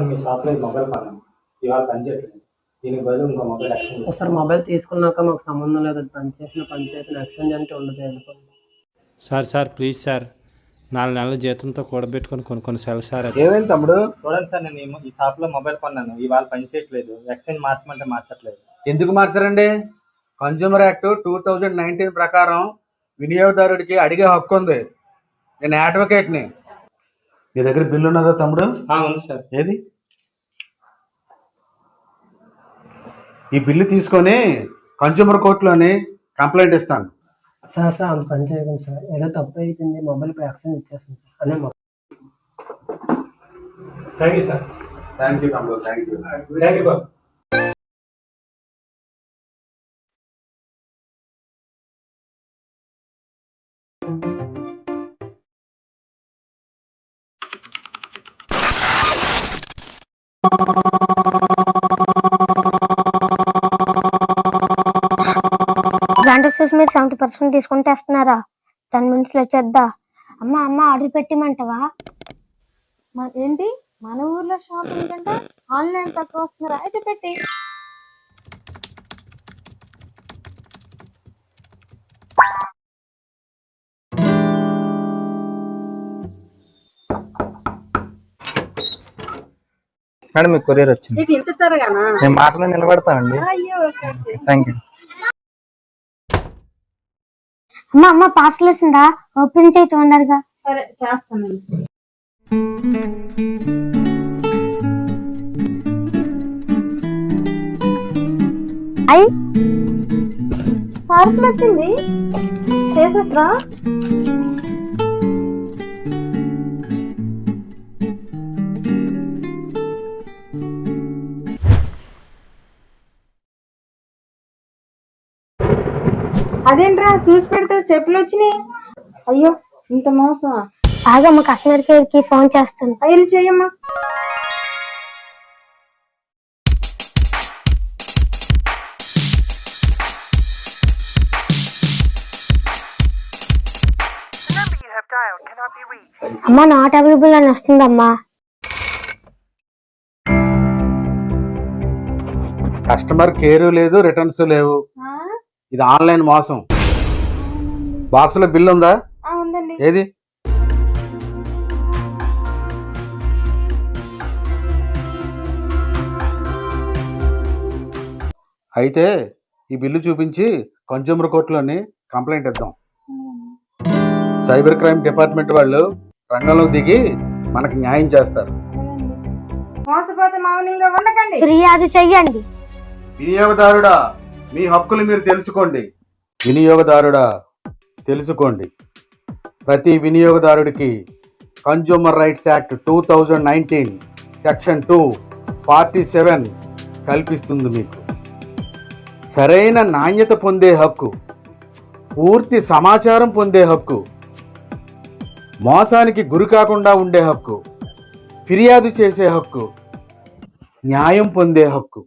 నేను మీ షాప్లో మొబైల్ కొన్నాను, ఇవాళ పనిచేయట్లేదు. దీనికి బదులు ఇంకో మొబైల్ ఎక్స్చేంజ్ సార్ మొబైల్ తీసుకున్నాక మాకు సంబంధం లేదు, అది పనిచేసిన ఎక్స్చేంజ్ అంటే ఉండదు అనుకోండి. సార్ ప్లీజ్ సార్, 4 నెలల జీతంతో కూడబెట్టుకొని కొన్ని సెల్ సార్. ఏమైంది తమ్ముడు? చూడండి సార్, నేను ఈ షాప్లో మొబైల్ కొన్నాను, ఇవాళ పనిచేయట్లేదు. ఎక్స్చేంజ్ మార్చమంటే మార్చట్లేదు. ఎందుకు మార్చారండి? కన్జ్యూమర్ యాక్ట్ 2019 ప్రకారం వినియోగదారుడికి అడిగే హక్కు ఉంది. నేను అడ్వకేట్ని. నీ దగ్గర బిల్లు ఉన్నదా తమ్ముడు? ఉంది సార్. ఏది? ఈ బిల్లు తీసుకొని కన్జ్యూమర్ కోర్టులోని కంప్లైంట్ ఇస్తాను. సార్ అంత పని చేయకండి సార్, ఏదో తప్పు అయిపోయింది, మొబైల్ ఇప్పుడు ఎక్స్చేంజ్ ఇచ్చేస్తుంది సార్ అనే thank you sir. Thank you తమ్ముడు, థ్యాంక్ యూ. థ్యాంక్ యూ బాబు. బ్రాండెడ్ మీరు 70% డిస్కౌంట్ వేస్తున్నారా? 10 minutes వచ్చేద్దా? అమ్మ ఆర్డర్ పెట్టిమంటావా? ఏంటి మన ఊర్లో షాపింగ్ కంటే ఆన్లైన్ తక్కువ వస్తున్నారా? అయితే పెట్టి. మేడం మీకు కొరియర్ వచ్చింది. ఇంత త్వరగానా? నేను మాటలో నిలబడతానండి. అయ్యో థ్యాంక్ యూ. అమ్మ పార్సల్ వచ్చిందా? ఓపెన్ చేయి తొందరగా. సరే చేస్తాను. అయ్యి పార్సల్ వచ్చింది, చేసేస్తా. అదేంట్రా చూసి పెడితే చెప్పులు వచ్చినాయి? అయ్యో ఇంత మోసమా? ఆగమ్మ కస్టమర్ కేర్ కి ఫోన్ చేస్తాను. అయ్యి చెయ్యమ్మా. అమ్మ నాట్ అవైలబుల్ అని వస్తుందమ్మా. కస్టమర్ కేరు లేదు, రిటర్న్స్ లేవు. ఇది ఆన్లైన్ మోసం. బాక్స్ లో బిల్ ఉందా? ఉందండి. ఏది? అయితే ఈ బిల్లు చూపించి కన్జ్యూమర్ కోర్టులోని కంప్లైంట్ ఇద్దాం. సైబర్ క్రైమ్ డిపార్ట్మెంట్ వాళ్ళు రంగంలో దిగి మనకి న్యాయం చేస్తారు. మోసపోతే మౌనంగా ఉండకండి, ఫిర్యాదు చెయ్యండి. వినియోగదారుడా, మీ హక్కులు మీరు తెలుసుకోండి. వినియోగదారుడా తెలుసుకోండి. ప్రతి వినియోగదారుడికి కన్జ్యూమర్ రైట్స్ యాక్ట్ 2019 సెక్షన్ 247 కల్పిస్తుంది మీకు సరైన నాణ్యత పొందే హక్కు, పూర్తి సమాచారం పొందే హక్కు, మోసానికి గురి కాకుండా ఉండే హక్కు, ఫిర్యాదు చేసే హక్కు, న్యాయం పొందే హక్కు.